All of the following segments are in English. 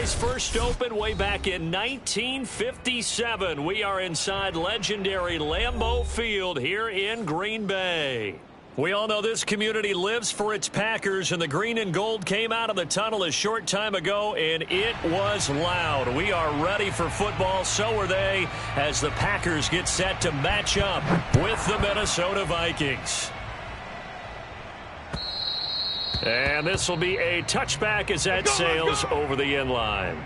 place first opened way back in 1957. We are inside legendary Lambeau Field here in Green Bay. We all know this community lives for its Packers, and the green and gold came out of the tunnel a short time ago, and it was loud. We are ready for football, so are they, as the Packers get set to match up with the Minnesota Vikings. And this will be a touchback as that sails over the end line.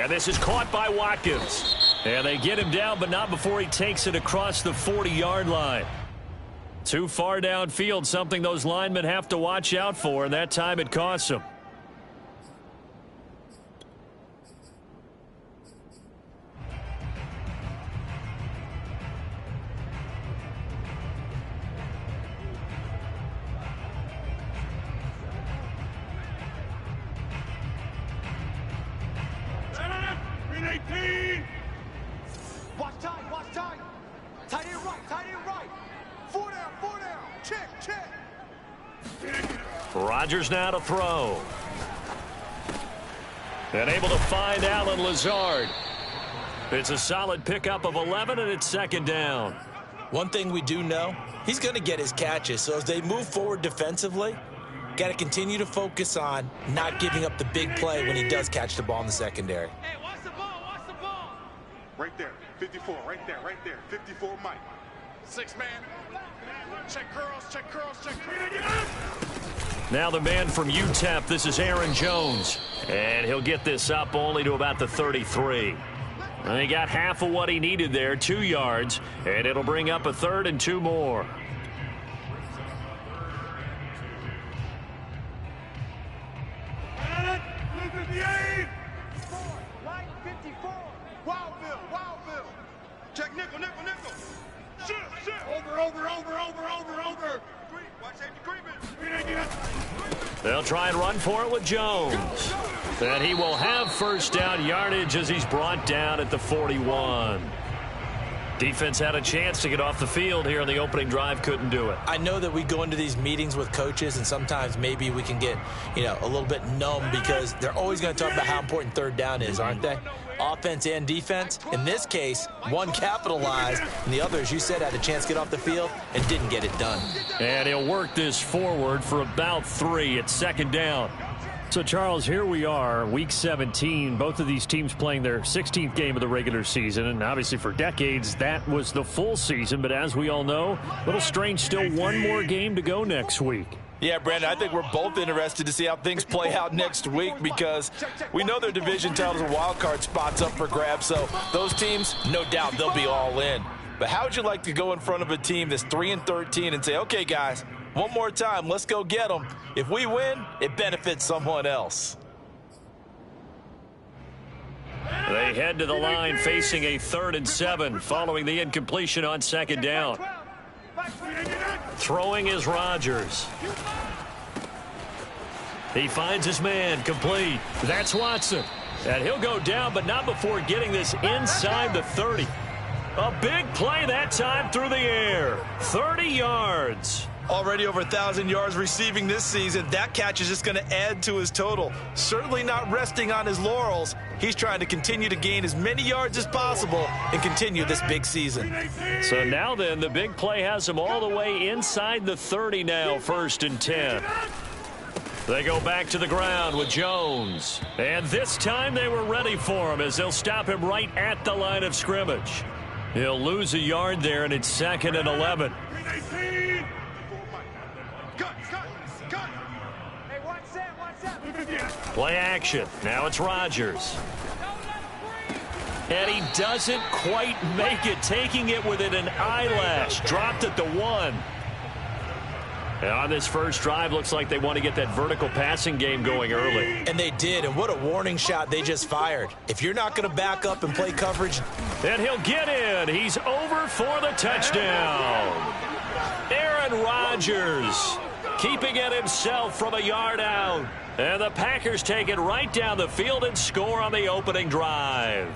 And this is caught by Watkins. And they get him down, but not before he takes it across the 40-yard line. Too far downfield, something those linemen have to watch out for, and that time it costs them. Rodgers now to throw. And able to find Allen Lazard. It's a solid pickup of 11, and it's second down. One thing we do know, he's going to get his catches. So as they move forward defensively, got to continue to focus on not giving up the big play when he does catch the ball in the secondary. Hey, watch the ball, watch the ball. Right there, 54, right there, 54 Mike. 6-man. Check curls, check curls, check curls. Now the man from UTEP, this is Aaron Jones. And he'll get this up only to about the 33. And he got half of what he needed there, 2 yards. And it'll bring up a third and 2 more. Check nickel. Shift. Over. Watch safety creeping. They'll try and run for it with Jones. And he will have first down yardage as he's brought down at the 41. Defense had a chance to get off the field here on the opening drive, couldn't do it. I know that we go into these meetings with coaches, and sometimes maybe we can get, a little bit numb because they're always going to talk about how important third down is, aren't they? Offense and defense. In this case, one capitalized, and the other, as you said, had a chance to get off the field and didn't get it done. And he'll work this forward for about 3 at second down. So, Charles, here we are, Week 17. Both of these teams playing their 16th game of the regular season. And obviously for decades, that was the full season. But as we all know, a little strange, still one more game to go next week. Yeah, Brandon, I think we're both interested to see how things play out next week because we know their division titles and wild card spots up for grabs. So those teams, no doubt they'll be all in. But how would you like to go in front of a team that's 3-13 and say, okay, guys, one more time, let's go get them. If we win, it benefits someone else. They head to the line facing a 3rd and 7 following the incompletion on second down. Throwing is Rodgers. He finds his man, complete. That's Watson. And he'll go down, but not before getting this inside the 30. A big play that time through the air. 30 yards. Already over 1,000 yards receiving this season. That catch is just going to add to his total. Certainly not resting on his laurels. He's trying to continue to gain as many yards as possible and continue this big season. So now then, the big play has him all the way inside the 30 now, 1st and 10. They go back to the ground with Jones. And this time they were ready for him as they'll stop him right at the line of scrimmage. He'll lose a yard there, and it's 2nd and 11. Play action. Now it's Rodgers. And he doesn't quite make it, taking it within an eyelash. Dropped at the 1. And on this first drive, looks like they want to get that vertical passing game going early. And they did, and what a warning shot they just fired. If you're not going to back up and play coverage. And he'll get in. He's over for the touchdown. Aaron Rodgers keeping it himself from a yard out. And the Packers take it right down the field and score on the opening drive.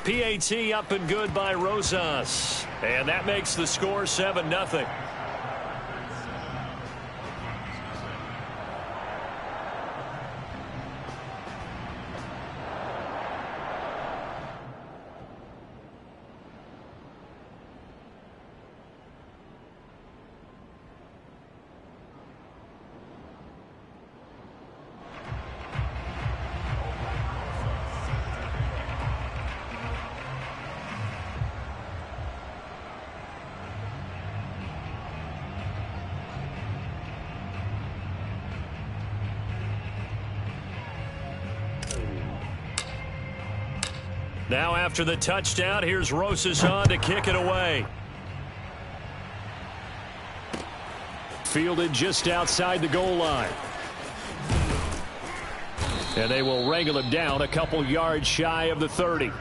PAT up and good by Rosas. And that makes the score 7-0. Now after the touchdown, here's Rosas on to kick it away. Fielded just outside the goal line. And they will wrangle him down a couple yards shy of the 30.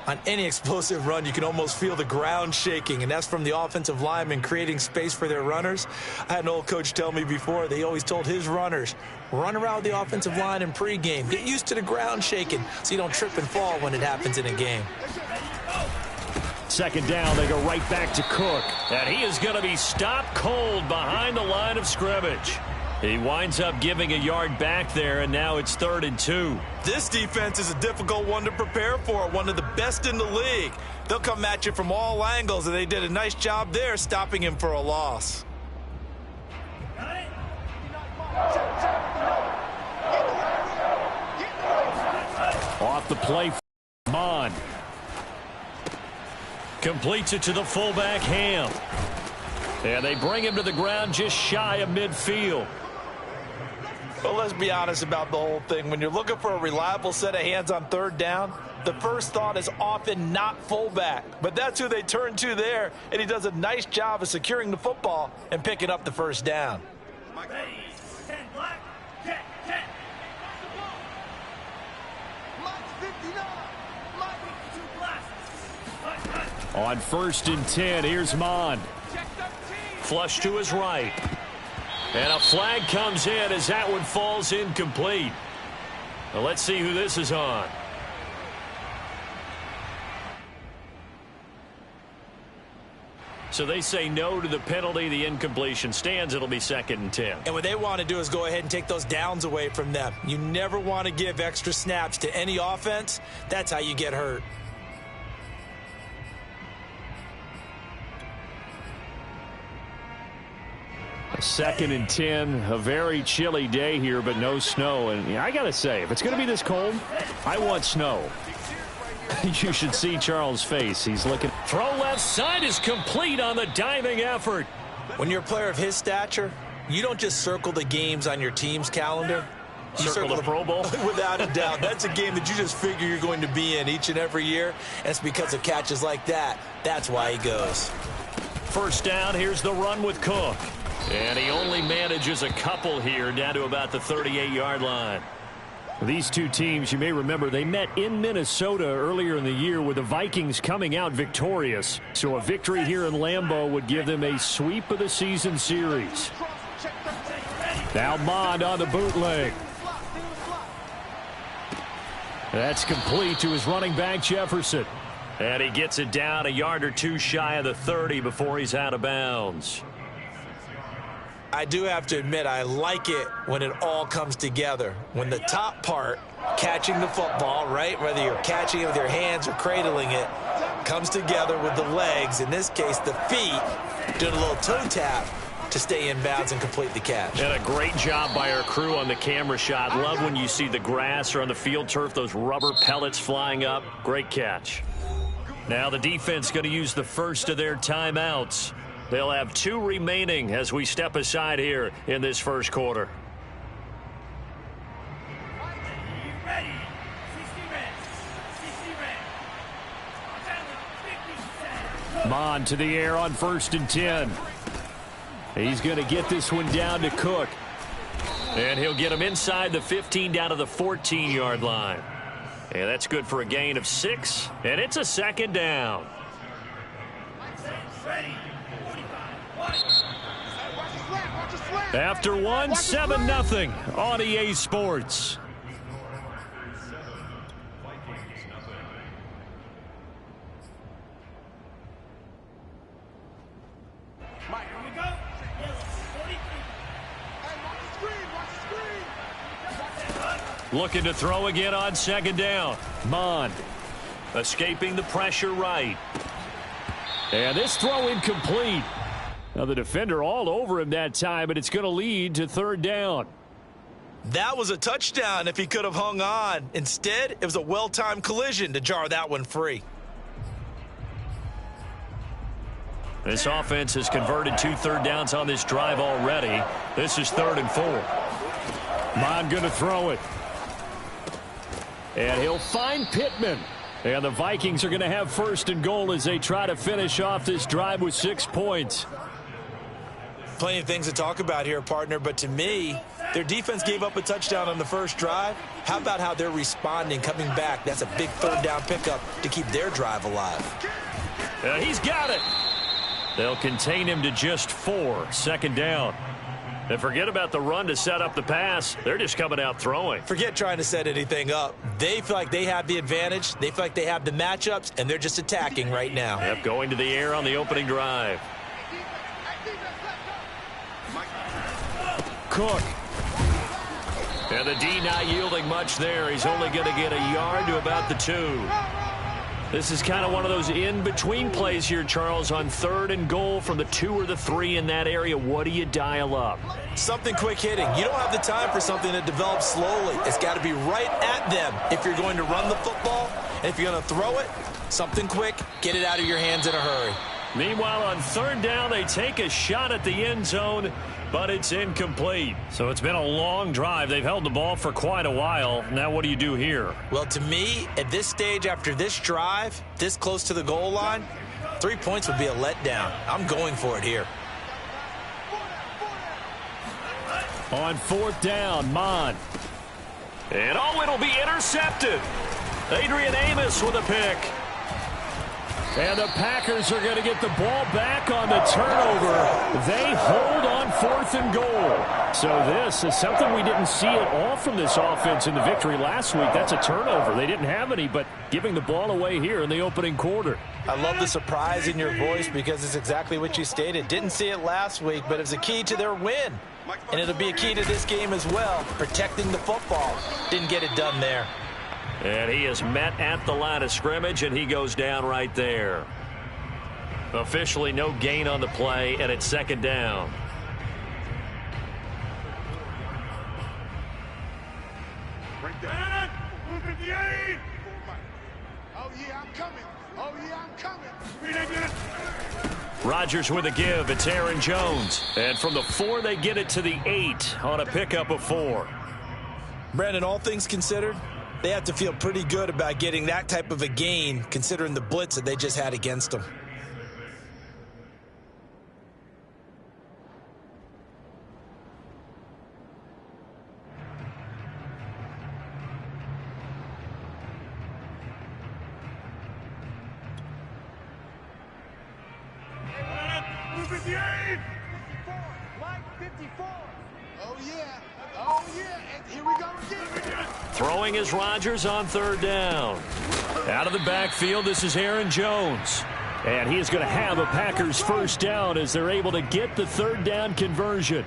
On any explosive run, you can almost feel the ground shaking, and that's from the offensive linemen creating space for their runners. I had an old coach tell me before, they always told his runners, run around the offensive line in pregame. Get used to the ground shaking so you don't trip and fall when it happens in a game. Second down, they go right back to Cook. And he is going to be stopped cold behind the line of scrimmage. He winds up giving a yard back there, and now it's 3rd and 2. This defense is a difficult one to prepare for, one of the best in the league. They'll come at you from all angles, and they did a nice job there stopping him for a loss. Off the play, Mon. Completes it to the fullback, Ham. And they bring him to the ground just shy of midfield. But let's be honest about the whole thing. When you're looking for a reliable set of hands on 3rd down, the first thought is often not fullback. But that's who they turn to there, and he does a nice job of securing the football and picking up the first down. On 1st and 10, here's Mon. Flush to his right. And a flag comes in as that one falls incomplete. Well, let's see who this is on. So they say no to the penalty. The incompletion stands. It'll be 2nd and 10. And what they want to do is go ahead and take those downs away from them. You never want to give extra snaps to any offense. That's how you get hurt. A 2nd and 10, a very chilly day here, but no snow. And I got to say, if it's going to be this cold, I want snow. You should see Charles' face. He's looking. Throw left side is complete on the diving effort. When you're a player of his stature, you don't just circle the games on your team's calendar. You circle the Pro Bowl? Without a doubt. That's a game that you just figure you're going to be in each and every year. And it's because of catches like that. That's why he goes. first down. Here's the run with Cook. And he only manages a couple here, down to about the 38-yard line. These two teams, you may remember, they met in Minnesota earlier in the year with the Vikings coming out victorious. So a victory here in Lambeau would give them a sweep of the season series. Now Mond on the bootleg. That's complete to his running back, Jefferson. And he gets it down a yard or two shy of the 30 before he's out of bounds. I do have to admit, I like it when it all comes together. When the top part, catching the football, right, whether you're catching it with your hands or cradling it, comes together with the legs, in this case the feet, doing a little toe tap to stay in bounds and complete the catch. And a great job by our crew on the camera shot. Love when you see the grass or on the field turf, those rubber pellets flying up. Great catch. Now the defense going to use the first of their timeouts. They'll have 2 remaining as we step aside here in this first quarter. Mond to the air on 1st and 10. He's going to get this one down to Cook. And he'll get him inside the 15 down to the 14-yard line. And that's good for a gain of 6. And it's a 2nd down. After one, 7-0 on EA Sports. Looking to throw again on 2nd down. Mond escaping the pressure right. And this throw incomplete. Now the defender all over him that time, but it's going to lead to 3rd down. That was a touchdown if he could have hung on. Instead, it was a well-timed collision to jar that one free. This offense has converted 2 third downs on this drive already. This is 3rd and 4. Mond going to throw it. And he'll find Pittman. And the Vikings are going to have 1st and goal as they try to finish off this drive with 6 points. Plenty of things to talk about here, partner, but to me, their defense gave up a touchdown on the first drive. How about how they're responding, coming back? That's a big 3rd down pickup to keep their drive alive. He's got it. They'll contain him to just 4. 2nd down. And forget about the run to set up the pass. They're just coming out throwing. Forget trying to set anything up. They feel like they have the advantage. They feel like they have the matchups, and they're just attacking right now. Yep, going to the air on the opening drive. Cook. And the D not yielding much there. He's only going to get a yard to about the 2. This is kind of one of those in-between plays here, Charles, on 3rd and goal from the 2 or the 3 in that area. What do you dial up? Something quick hitting. You don't have the time for something that develops slowly. It's got to be right at them if you're going to run the football. And if you're going to throw it, something quick, get it out of your hands in a hurry. Meanwhile, on 3rd down, they take a shot at the end zone, but it's incomplete. So it's been a long drive. They've held the ball for quite a while. Now what do you do here? Well, to me, at this stage after this drive, this close to the goal line, 3 points would be a letdown. I'm going for it here. On 4th down, Mond. And it'll be intercepted. Adrian Amos with a pick. And the Packers are going to get the ball back on the turnover. They hold on 4th and goal. So this is something we didn't see at all from this offense in the victory last week. That's a turnover. They didn't have any, but giving the ball away here in the opening quarter. I love the surprise in your voice because it's exactly what you stated. Didn't see it last week, but it was a key to their win. And it'll be a key to this game as well, protecting the football. Didn't get it done there. And he is met at the line of scrimmage, and he goes down right there. Officially no gain on the play, and it's 2nd down. Right there. Oh, yeah, I'm coming. Oh, yeah, I'm coming. Rodgers with a give. It's Aaron Jones. And from the 4, they get it to the 8 on a pickup of 4. Brandon, all things considered, they have to feel pretty good about getting that type of a gain considering the blitz that they just had against them. 258. Mike 54. Oh, yeah. Oh, yeah. And here we go again. Throwing is Rodgers on third down. Out of the backfield, this is Aaron Jones. And he is going to have a Packers first down as they're able to get the third down conversion.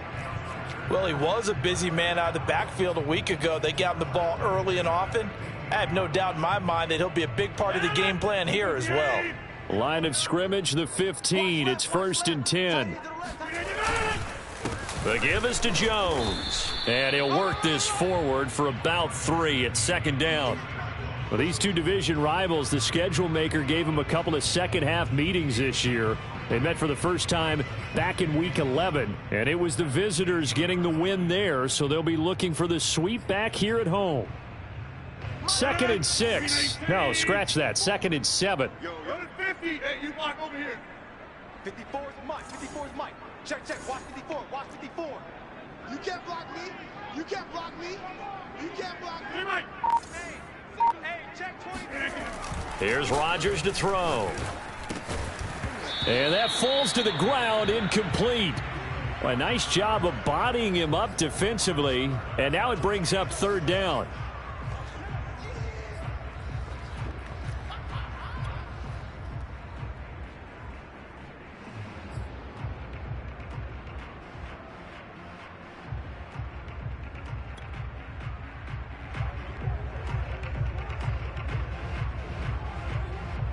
Well, he was a busy man out of the backfield a week ago. They got him the ball early and often. I have no doubt in my mind that he'll be a big part of the game plan here as well. Line of scrimmage, the 15. It's 1st and 10. The give is to Jones. And he'll work this forward for about 3 at 2nd down. Well, these two division rivals, the schedule maker gave them a couple of second-half meetings this year. They met for the first time back in Week 11, and it was the visitors getting the win there, so they'll be looking for the sweep back here at home. 2nd and 6. No, scratch that. 2nd and 7. Yo, 50. Hey, you block over here. 54 is Mike. 54 is Mike. Check. Watch 54. Watch 54. You can't block me. You can't block me. You can't block me. Hey, Hey, check 20. Here's Rodgers to throw. And that falls to the ground, incomplete. Well, a nice job of bodying him up defensively, and now it brings up 3rd down.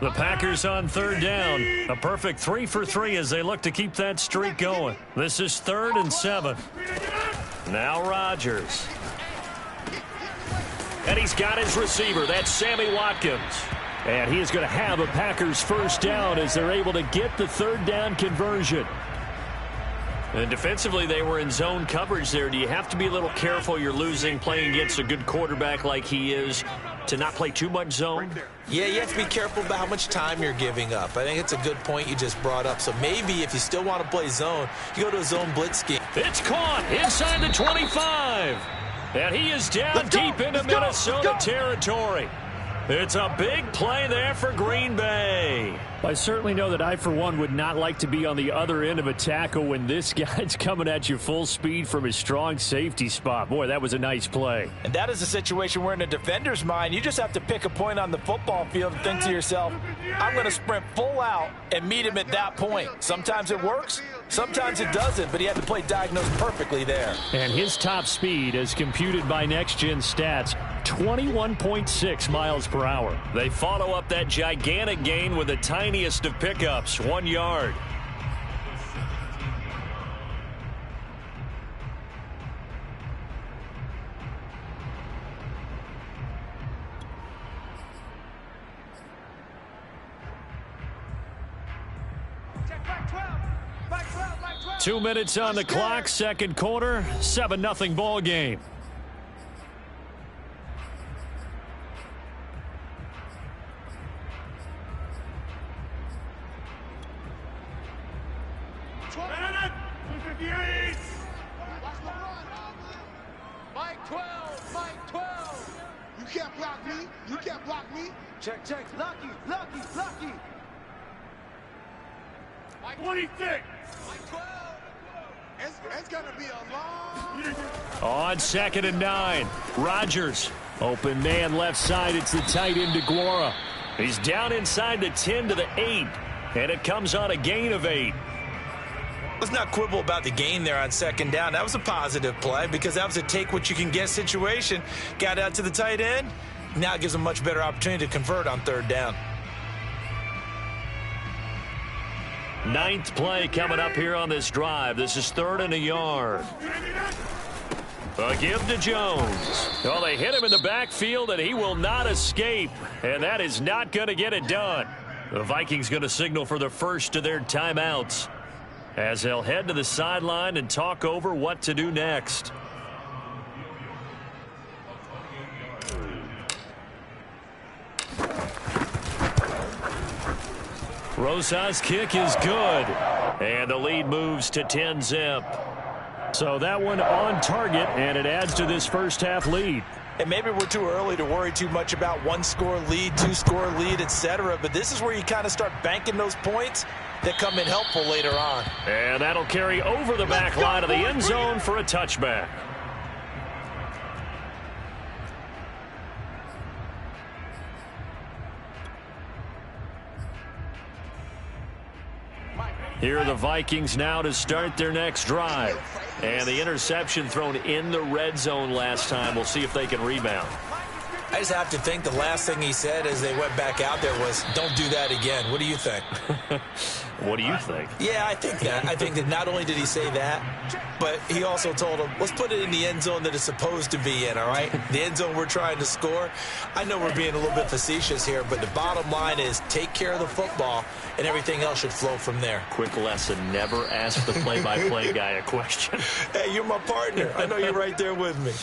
The Packers on 3rd down. A perfect 3 for 3 as they look to keep that streak going. This is 3rd and 7. Now Rodgers. And he's got his receiver. That's Sammy Watkins. And he is going to have a Packers first down as they're able to get the 3rd down conversion. And defensively, they were in zone coverage there. Do you have to be a little careful? You're losing playing against a good quarterback like he is to not play too much zone? Yeah, you have to be careful about how much time you're giving up. I think it's a good point you just brought up. So maybe if you still want to play zone, you go to a zone blitz scheme. It's caught inside the 25. And he is down deep into Minnesota territory. It's a big play there for Green Bay. I certainly know that I, for one, would not like to be on the other end of a tackle when this guy's coming at you full speed from his strong safety spot. Boy, that was a nice play. And that is a situation where in a defender's mind, you just have to pick a point on the football field and think to yourself, I'm going to sprint full out and meet him at that point. Sometimes it works, sometimes it doesn't, but he had the play diagnosed perfectly there. And his top speed, as computed by Next Gen Stats, 21.6 miles per hour. They follow up that gigantic gain with the tiniest of pickups, 1 yard. Check 12. 2 minutes on the clock, 2nd quarter, 7-0 ball game. Mike 12. You can't block me. You can't block me. Check. Lucky. Mike 26. Mike 12. It's going to be a long... On 2nd and 9, Rodgers. Open man left side. It's the tight end DeGuara. He's down inside the 10 to the 8. And it comes on a gain of 8. Let's not quibble about the gain there on 2nd down. That was a positive play because that was a take-what-you-can-get situation. Got out to the tight end. Now it gives a much better opportunity to convert on 3rd down. 9th play coming up here on this drive. This is 3rd and a yard. A give to Jones. Well, they hit him in the backfield, and he will not escape. And that is not going to get it done. The Vikings going to signal for the first of their timeouts as they'll head to the sideline and talk over what to do next. Rosa's kick is good. And the lead moves to 10-zip. So that one on target, and it adds to this first half lead. And maybe we're too early to worry too much about 1-score lead, 2-score lead, etc. But this is where you kind of start banking those points that come in helpful later on. And that'll carry over the back line of the end zone for a touchback. Here are the Vikings now to start their next drive. And the interception thrown in the red zone last time. We'll see if they can rebound. I just have to think the last thing he said as they went back out there was, don't do that again. What do you think? What do you think? Yeah, I think that. I think that not only did he say that, but he also told him, let's put it in the end zone that it's supposed to be in, all right? The end zone we're trying to score. I know we're being a little bit facetious here, but the bottom line is take care of the football, and everything else should flow from there. Quick lesson, never ask the play-by-play guy a question. Hey, you're my partner. I know you're right there with me.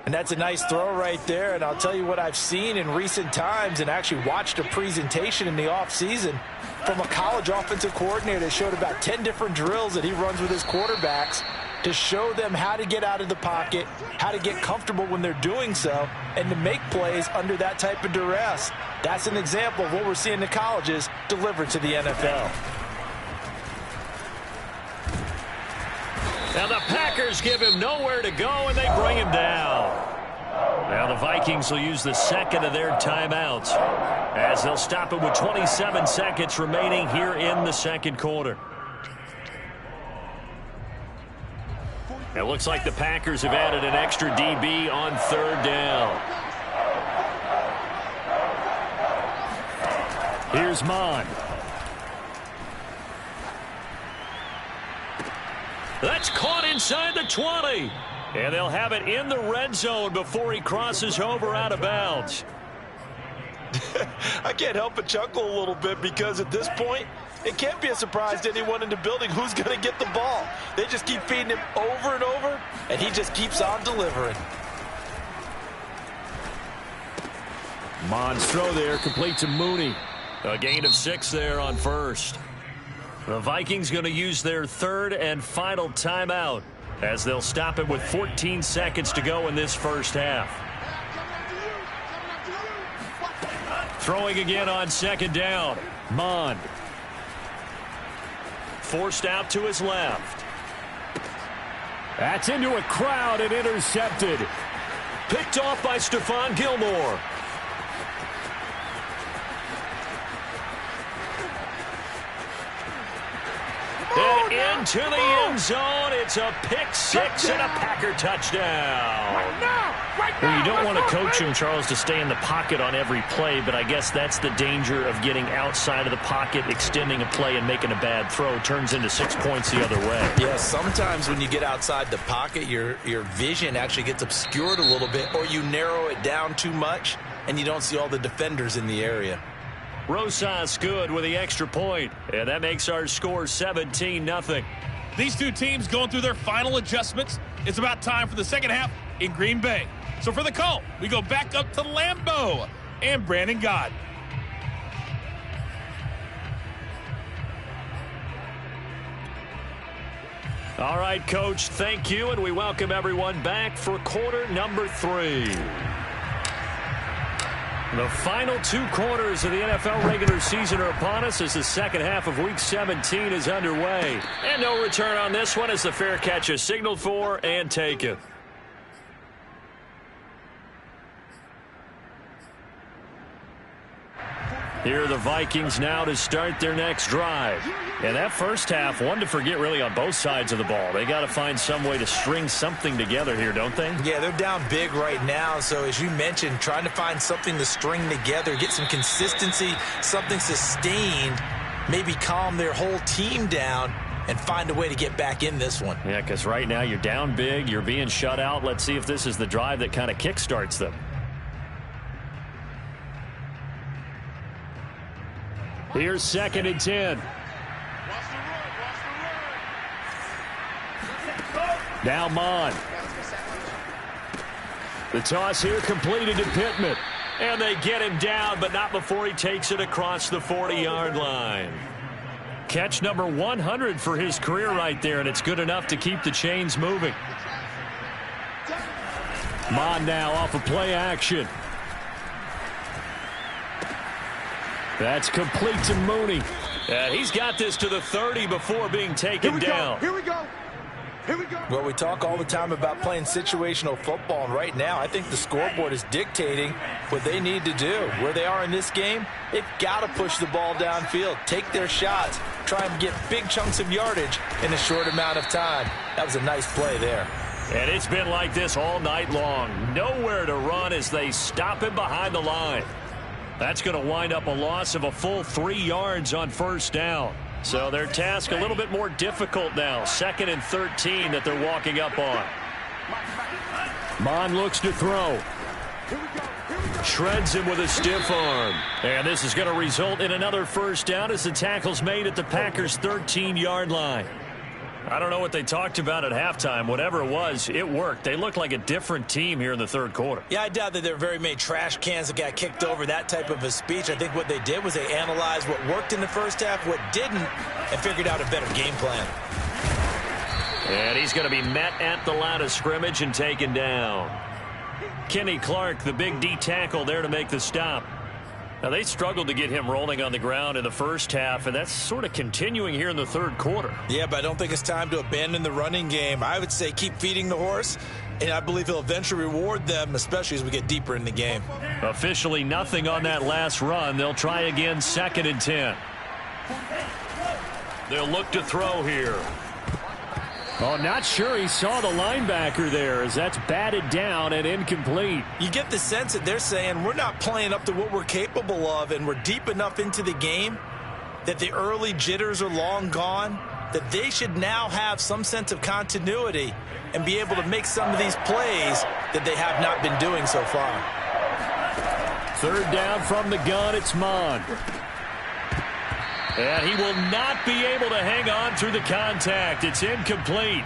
And that's a nice throw right there. And I'll tell you what I've seen in recent times and actually watched a presentation in the offseason from a college offensive coordinator that showed about 10 different drills that he runs with his quarterbacks to show them how to get out of the pocket, how to get comfortable when they're doing so, and to make plays under that type of duress. That's an example of what we're seeing in the colleges delivered to the NFL. Now the Packers give him nowhere to go, and they bring him down. Now the Vikings will use the second of their timeouts as they'll stop it with 27 seconds remaining here in the second quarter. It looks like the Packers have added an extra DB on third down. Here's Mon. That's caught inside the 20. And they'll have it in the red zone before he crosses over out of bounds. I can't help but chuckle a little bit because at this point, it can't be a surprise to anyone in the building who's going to get the ball. They just keep feeding him over and over, and he just keeps on delivering. Mon's throw there, complete to Mooney. A gain of 6 there on first. The Vikings going to use their third and final timeout as they'll stop it with 14 seconds to go in this first half. Throwing again on second down. Mon. Forced out to his left. That's into a crowd and intercepted. Picked off by Stephon Gilmore. And into the end zone. It's a pick six and a Packer touchdown. Well, you don't want to coach him, Charles, to stay in the pocket on every play, but I guess that's the danger of getting outside of the pocket, extending a play, and making a bad throw. Turns into 6 points the other way. Yeah, sometimes when you get outside the pocket, your vision actually gets obscured a little bit, or you narrow it down too much, and you don't see all the defenders in the area. Rosas good with the extra point, and that makes our score 17-0. These two teams going through their final adjustments. It's about time for the second half in Green Bay. So for the call, we go back up to Lambeau and Brandon Gott. All right, Coach, thank you, and we welcome everyone back for quarter number 3. The final 2 quarters of the NFL regular season are upon us as the second half of Week 17 is underway. And no return on this one as the fair catch is signaled for and taken. Here are the Vikings now to start their next drive. And that first half, one to forget really on both sides of the ball. They got to find some way to string something together here, don't they? Yeah, they're down big right now. So as you mentioned, trying to find something to string together, get some consistency, something sustained, maybe calm their whole team down and find a way to get back in this one. Yeah, because right now you're down big, you're being shut out. Let's see if this is the drive that kind of kickstarts them. Here's 2nd and 10. Now Mon. The toss here completed to Pittman. And they get him down, but not before he takes it across the 40-yard line. Catch number 100 for his career right there, and it's good enough to keep the chains moving. Mon now off of play action. That's complete to Mooney. He's got this to the 30 before being taken down. Here we go. Here we go. Well, we talk all the time about playing situational football, and right now I think the scoreboard is dictating what they need to do. Where they are in this game, they've got to push the ball downfield, take their shots, try and get big chunks of yardage in a short amount of time. That was a nice play there. And it's been like this all night long. Nowhere to run as they stop him behind the line. That's going to wind up a loss of a full 3 yards on first down. So their task a little bit more difficult now. 2nd and 13 that they're walking up on. Mon looks to throw. Shreds him with a stiff arm. And this is going to result in another first down as the tackle's made at the Packers' 13-yard line. I don't know what they talked about at halftime. Whatever it was, it worked. They look like a different team here in the third quarter. Yeah, I doubt that there are very many trash cans that got kicked over, that type of a speech. I think what they did was they analyzed what worked in the first half, what didn't, and figured out a better game plan. And he's going to be met at the line of scrimmage and taken down. Kenny Clark, the big D tackle there to make the stop. Now, they struggled to get him rolling on the ground in the first half, and that's sort of continuing here in the third quarter. Yeah, but I don't think it's time to abandon the running game. I would say keep feeding the horse, and I believe he'll eventually reward them, especially as we get deeper in the game. Officially nothing on that last run. They'll try again, 2nd and 10. They'll look to throw here. Oh, not sure he saw the linebacker there as that's batted down and incomplete. You get the sense that they're saying we're not playing up to what we're capable of, and we're deep enough into the game that the early jitters are long gone, that they should now have some sense of continuity and be able to make some of these plays that they have not been doing so far. 3rd down from the gun, it's Mon. And he will not be able to hang on through the contact. It's incomplete.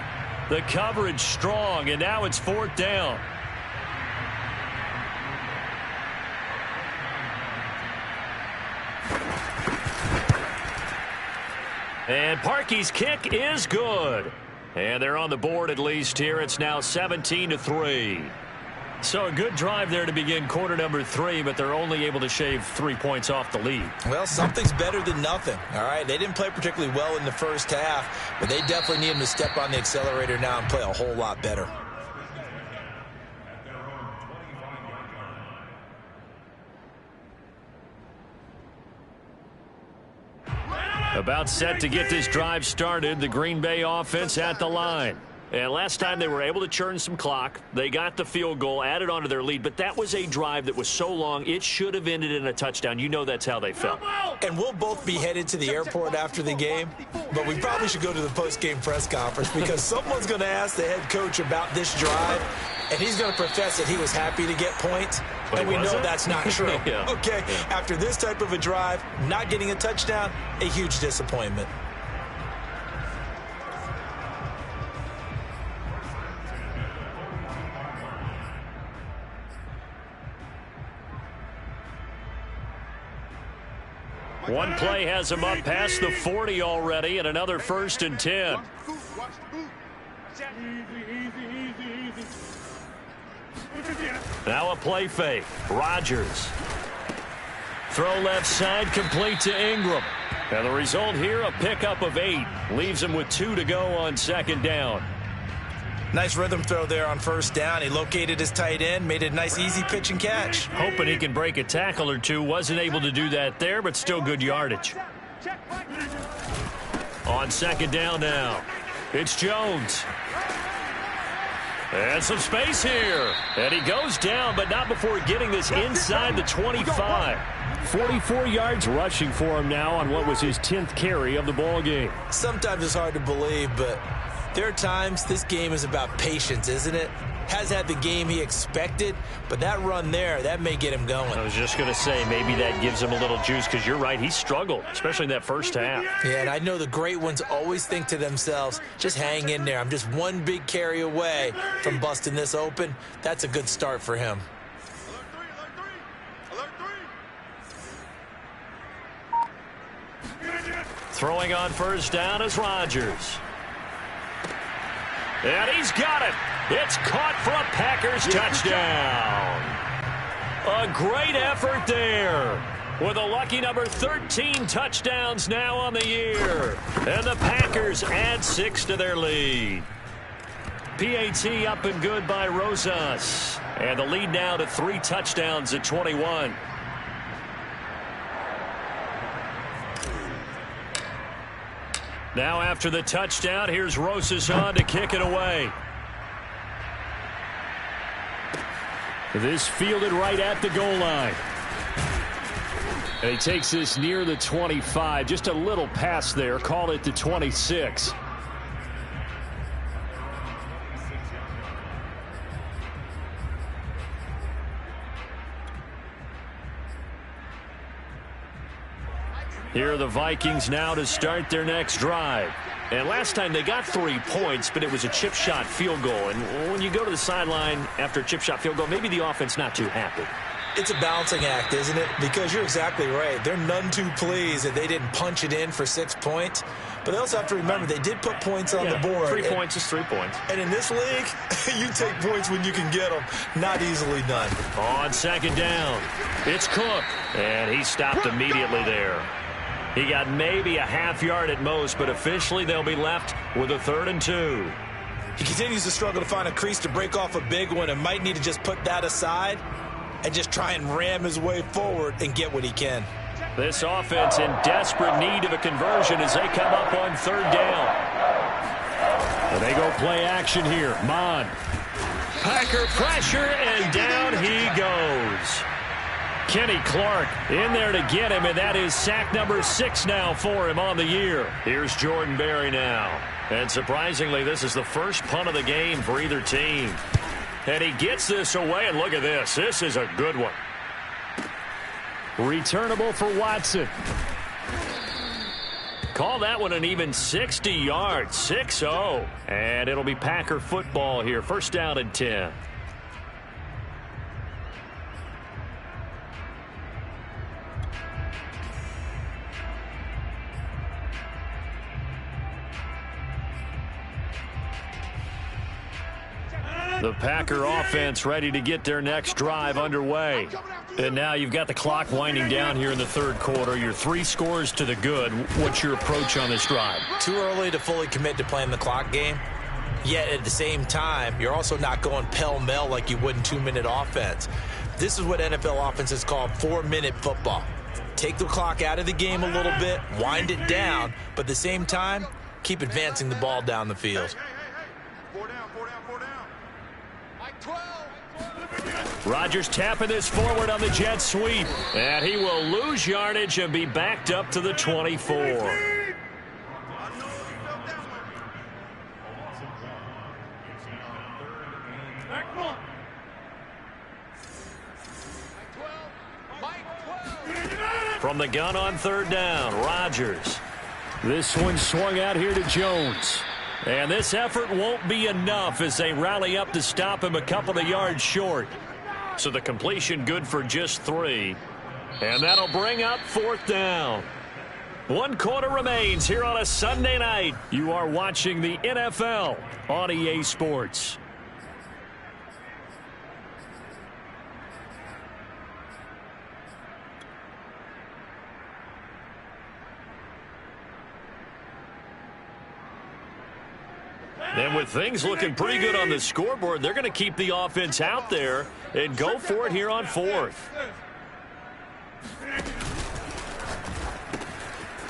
The coverage strong, and now it's 4th down. And Parkey's kick is good. And they're on the board at least here. It's now 17-3. So a good drive there to begin quarter number 3, but they're only able to shave 3 points off the lead. Well, something's better than nothing, all right? They didn't play particularly well in the first half, but they definitely need them to step on the accelerator now and play a whole lot better. About set to get this drive started, the Green Bay offense at the line. And last time they were able to churn some clock. They got the field goal, added on to their lead, but that was a drive that was so long, it should have ended in a touchdown. You know that's how they felt. And we'll both be headed to the airport after the game, but we probably should go to the post-game press conference because someone's going to ask the head coach about this drive, and he's going to profess that he was happy to get points, and we know that's not true. Yeah. Okay, after this type of a drive, not getting a touchdown, a huge disappointment. One play has him up past the 40 already, and another 1st and 10. Now a play fake. Rodgers. Throw left side, complete to Ingram. And the result here, a pickup of 8. Leaves him with 2 to go on 2nd down. Nice rhythm throw there on 1st down. He located his tight end, made a nice easy pitch and catch. Hoping he can break a tackle or two. Wasn't able to do that there, but still good yardage. On 2nd down now, it's Jones. And some space here. And he goes down, but not before getting this inside the 25. 44 yards rushing for him now on what was his 10th carry of the ball game. Sometimes it's hard to believe, but there are times this game is about patience, isn't it? Has had the game he expected, but that run there, that may get him going. I was just going to say, maybe that gives him a little juice, because you're right, he struggled, especially in that first half. Yeah, and I know the great ones always think to themselves, just hang in there. I'm just one big carry away from busting this open. That's a good start for him. Throwing on 1st down is Rodgers. And he's got it. It's caught for a Packers touchdown. A great effort there. with a lucky number 13 touchdowns now on the year. And the Packers add 6 to their lead. PAT up and good by Rosas. And the lead now to 3 touchdowns at 21. Now after the touchdown, here's Rosas on to kick it away. This fielded right at the goal line. And he takes this near the 25. Just a little pass there. Call it the 26. Here are the Vikings now to start their next drive. And last time they got 3 points, but it was a chip shot field goal. And when you go to the sideline after a chip shot field goal, maybe the offense not too happy. It's a balancing act, isn't it? Because you're exactly right. They're none too pleased that they didn't punch it in for 6 points. But they also have to remember they did put points on the board. 3 points is 3 points. And in this league, you take points when you can get them. Not easily done. On second down, it's Cook. And he stopped immediately there. He got maybe a half yard at most, but officially they'll be left with a 3rd and 2. He continues to struggle to find a crease to break off a big one and might need to just put that aside and just try and ram his way forward and get what he can. This offense in desperate need of a conversion as they come up on 3rd down. And they go play action here. Mon. Packer pressure, and down he goes. Kenny Clark in there to get him, and that is sack number 6 now for him on the year. Here's Jordan Berry now. And surprisingly, this is the first punt of the game for either team. And he gets this away, and look at this. This is a good one. Returnable for Watson. Call that one an even 60 yards, 6-0. And it'll be Packer football here. 1st down and 10. The Packer offense ready to get their next drive underway. And now you've got the clock winding down here in the 3rd quarter. You're 3 scores to the good. What's your approach on this drive? Too early to fully commit to playing the clock game. Yet at the same time, you're also not going pell-mell like you would in 2-minute offense. This is what NFL offenses call 4-minute football. Take the clock out of the game a little bit, wind it down, but at the same time, keep advancing the ball down the field. 4 down. Rodgers tapping this forward on the jet sweep. And he will lose yardage and be backed up to the 24. From the gun on 3rd down, Rodgers. This one swung out here to Jones. And this effort won't be enough as they rally up to stop him a couple of yards short. So the completion good for just 3. And that'll bring up 4th down. 1 quarter remains here on a Sunday night. You are watching the NFL on EA Sports. And with things looking pretty good on the scoreboard, they're going to keep the offense out there and go for it here on 4th.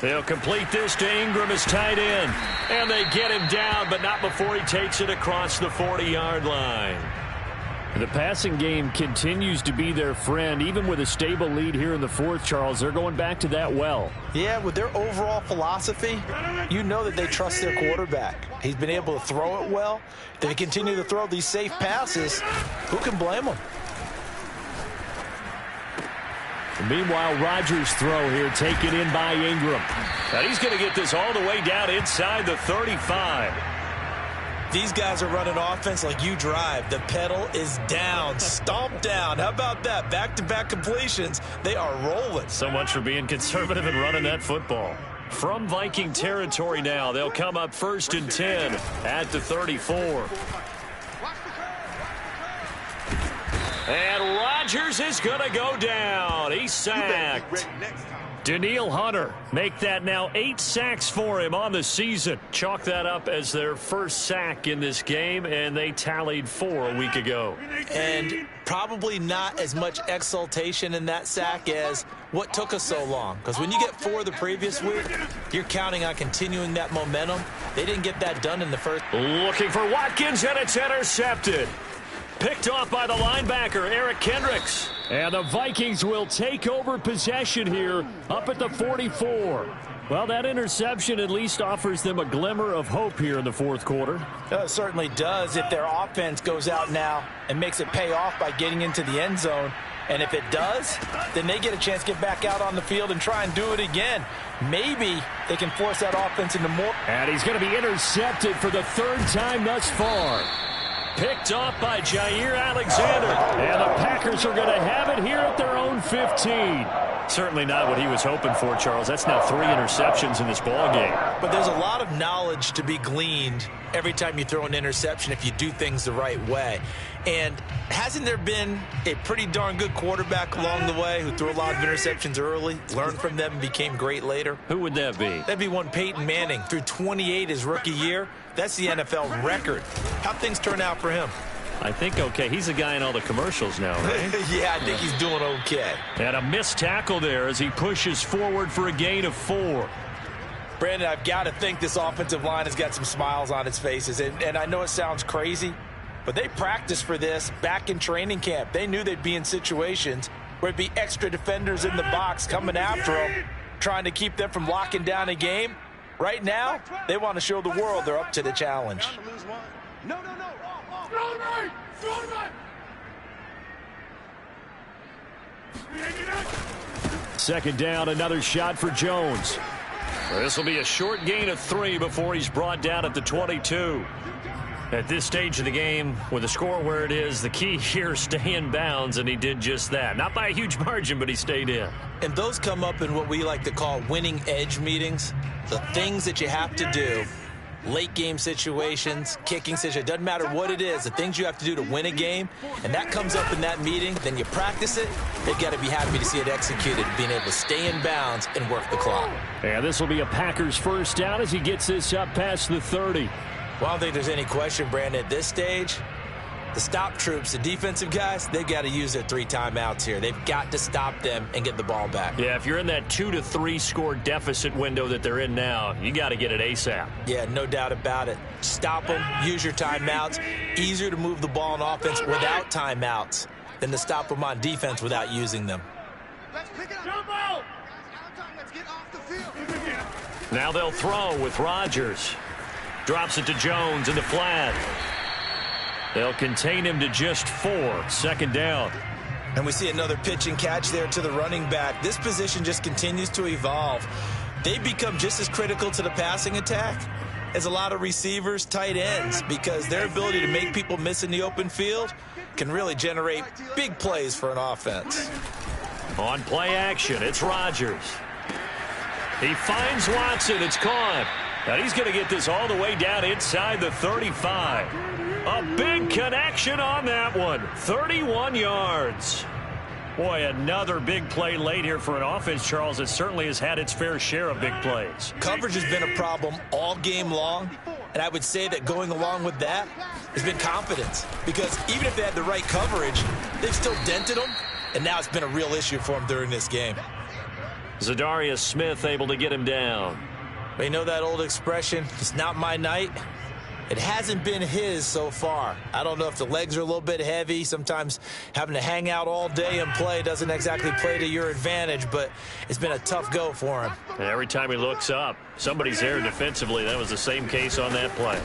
They'll complete this to Ingram as tight end. And they get him down, but not before he takes it across the 40-yard line. The passing game continues to be their friend. Even with a stable lead here in the 4th, Charles, they're going back to that well. Yeah, with their overall philosophy, you know that they trust their quarterback. He's been able to throw it well. They continue to throw these safe passes. Who can blame them? Meanwhile, Rodgers' throw here taken in by Ingram. Now he's going to get this all the way down inside the 35. These guys are running offense like you drive. The pedal is down, stomped down. How about that? Back-to-back completions. They are rolling. So much for being conservative and running that football. From Viking territory now, they'll come up 1st and 10 at the 34. And Rodgers is going to go down. He's sacked. Daniil Hunter make that now 8 sacks for him on the season. Chalk that up as their first sack in this game, and they tallied 4 a week ago. And probably not as much exultation in that sack as what took us so long. Because when you get 4 the previous week, you're counting on continuing that momentum. They didn't get that done in the first. Looking for Watkins, and it's intercepted. Picked off by the linebacker, Eric Kendricks. And the Vikings will take over possession here up at the 44. Well, that interception at least offers them a glimmer of hope here in the fourth quarter. It certainly does if their offense goes out now and makes it pay off by getting into the end zone. And if it does, then they get a chance to get back out on the field and try and do it again. Maybe they can force that offense into more. And he's going to be intercepted for the 3rd time thus far. Picked off by Jair Alexander. And the Packers are going to have it here at their own 15. Certainly not what he was hoping for, Charles. That's now 3 interceptions in this ball game. But there's a lot of knowledge to be gleaned every time you throw an interception if you do things the right way. And hasn't there been a pretty darn good quarterback along the way who threw a lot of interceptions early, learned from them, and became great later? Who would that be? That'd be one Peyton Manning. Threw 28 his rookie year. That's the NFL record. How'd things turn out for him? I think okay. He's the guy in all the commercials now, right? Yeah, I think he's doing okay. And a missed tackle there as he pushes forward for a gain of 4. Brandon, I've got to think this offensive line has got some smiles on its faces. And I know it sounds crazy, but they practiced for this back in training camp. They knew they'd be in situations where it'd be extra defenders in the box coming after them, trying to keep them from locking down a game. Right now, they want to show the world they're up to the challenge. No. Second down, another shot for Jones. This will be a short gain of 3 before he's brought down at the 22. At this stage of the game, with the score where it is, the key here is stay in bounds, and he did just that. Not by a huge margin, but he stayed in. And those come up in what we like to call winning edge meetings. The things that you have to do, late game situations, kicking situations, doesn't matter what it is, the things you have to do to win a game, and that comes up in that meeting, then you practice it, they've got to be happy to see it executed, being able to stay in bounds and work the clock. And this will be a Packers first down as he gets this up past the 30. Well, I don't think there's any question, Brandon, at this stage, the stop troops, the defensive guys, they've got to use their 3 timeouts here. They've got to stop them and get the ball back. Yeah, if you're in that 2 to 3 score deficit window that they're in now, you got to get it ASAP. Yeah, no doubt about it. Stop them, use your timeouts. Easier to move the ball on offense without timeouts than to stop them on defense without using them. Let's pick it up. Let's get off the field. Now they'll throw with Rodgers. Drops it to Jones in the flat. They'll contain him to just 4. Second down. And we see another pitch and catch there to the running back. This position just continues to evolve. They become just as critical to the passing attack as a lot of receivers, tight ends, because their ability to make people miss in the open field can really generate big plays for an offense. On play action, it's Rodgers. He finds Watson. It's caught. And he's going to get this all the way down inside the 35. A big connection on that one. 31 yards. Boy, another big play late here for an offense, Charles. It certainly has had its fair share of big plays. Coverage has been a problem all game long. And I would say that going along with that has been confidence. Because even if they had the right coverage, they've still dented them. And now it's been a real issue for them during this game. Zadarius Smith able to get him down. But you know that old expression, it's not my night? It hasn't been his so far. I don't know if the legs are a little bit heavy. Sometimes having to hang out all day and play doesn't exactly play to your advantage, but it's been a tough go for him. And every time he looks up, somebody's there defensively. That was the same case on that play.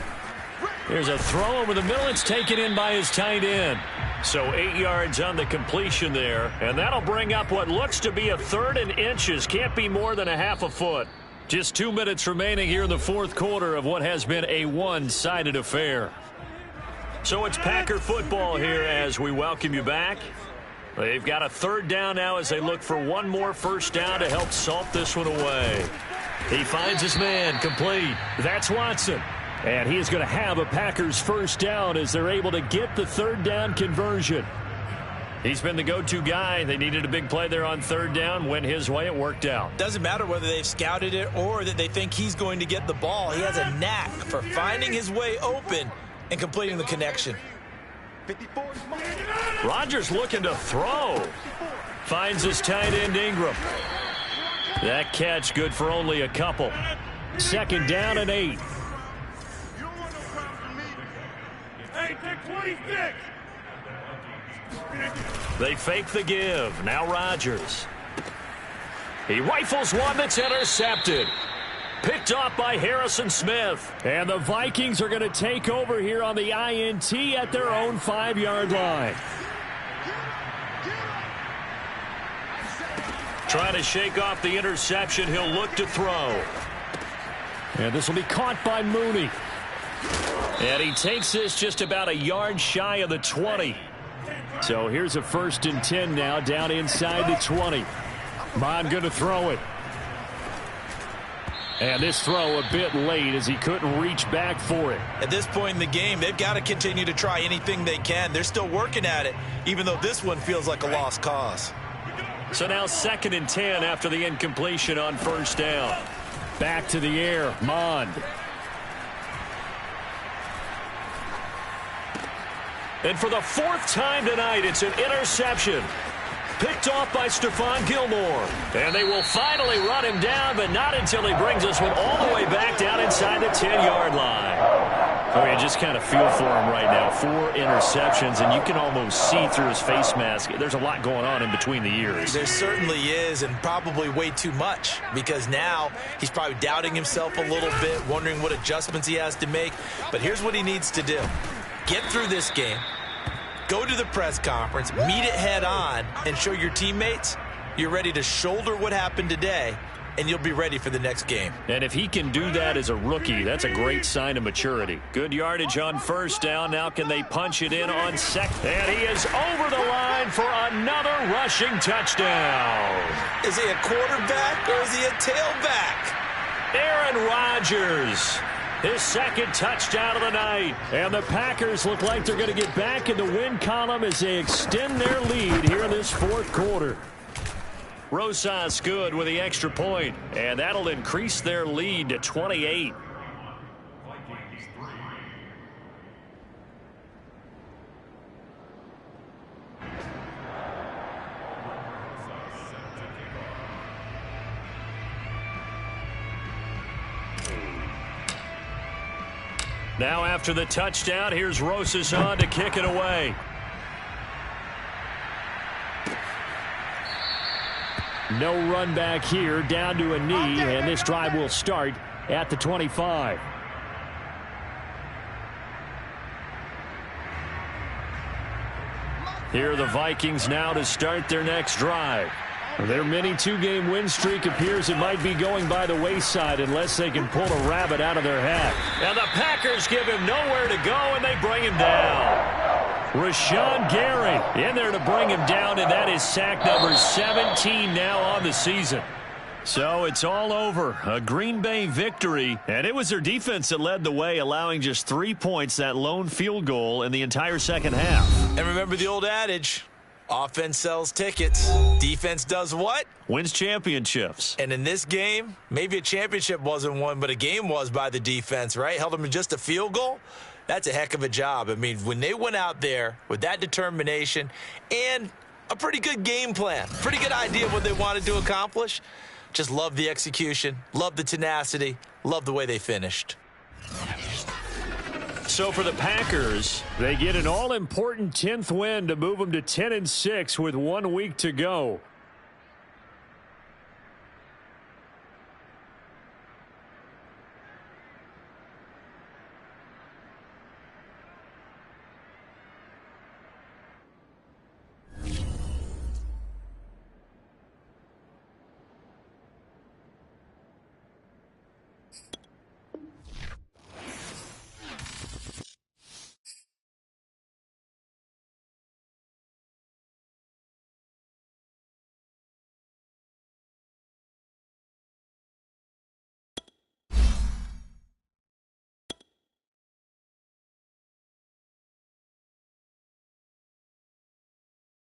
Here's a throw over the middle. It's taken in by his tight end. So 8 yards on the completion there, and that'll bring up what looks to be a 3rd and inches. Can't be more than a half a foot. Just 2 minutes remaining here in the fourth quarter of what has been a one-sided affair. So it's Packer football here as we welcome you back. They've got a 3rd down now as they look for one more first down to help salt this one away. He finds his man complete. That's Watson. And he is going to have a Packers first down as they're able to get the 3rd down conversion. He's been the go-to guy. They needed a big play there on third down. Went his way. It worked out. Doesn't matter whether they've scouted it or that they think he's going to get the ball. He has a knack for finding his way open and completing the connection. Rodgers looking to throw. Finds his tight end Ingram. That catch good for only a couple. Second down and 8. They fake the give. Now Rodgers. He rifles one that's intercepted. Picked off by Harrison Smith. And the Vikings are going to take over here on the INT at their own 5-yard line. Trying to shake off the interception. He'll look to throw. And this will be caught by Mooney. And he takes this just about a yard shy of the 20. So here's a 1st and 10 now down inside the 20. Bond going to throw it. And this throw a bit late as he couldn't reach back for it. At this point in the game, they've got to continue to try anything they can. They're still working at it, even though this one feels like a lost cause. So now 2nd and 10 after the incompletion on 1st down. Back to the air, Mond. And for the 4th time tonight, it's an interception. Picked off by Stephon Gilmore. And they will finally run him down, but not until he brings us one all the way back down inside the 10-yard line. Oh, you just kind of feel for him right now. 4 interceptions, and you can almost see through his face mask. There's a lot going on in between the ears. There certainly is, and probably way too much, because now he's probably doubting himself a little bit, wondering what adjustments he has to make. But here's what he needs to do. Get through this game, go to the press conference, meet it head on, and show your teammates you're ready to shoulder what happened today, and you'll be ready for the next game. And if he can do that as a rookie, that's a great sign of maturity. Good yardage on 1st down. Now can they punch it in on 2nd? And he is over the line for another rushing touchdown. Is he a quarterback or is he a tailback? Aaron Rodgers. His 2nd touchdown of the night. And the Packers look like they're going to get back in the win column as they extend their lead here in this 4th quarter. Rosas good with the extra point, and that'll increase their lead to 28. Now after the touchdown, here's Rosas on to kick it away. No run back here, down to a knee, and this drive will start at the 25. Here are the Vikings now to start their next drive. Their mini 2-game win streak appears it might be going by the wayside unless they can pull a rabbit out of their hat. And the Packers give him nowhere to go, and they bring him down. Rashawn Gary in there to bring him down, and that is sack number 17 now on the season. So it's all over. A Green Bay victory, and it was their defense that led the way, allowing just 3 points, that lone field goal in the entire second half. And remember the old adage, offense sells tickets. Defense does what? Wins championships. And in this game, maybe a championship wasn't won, but a game was by the defense, right? Held them to just a field goal. That's a heck of a job. I mean, when they went out there with that determination and a pretty good game plan, pretty good idea of what they wanted to accomplish, just love the execution, love the tenacity, love the way they finished. So for the Packers, they get an all-important 10th win to move them to 10-6 with 1 week to go.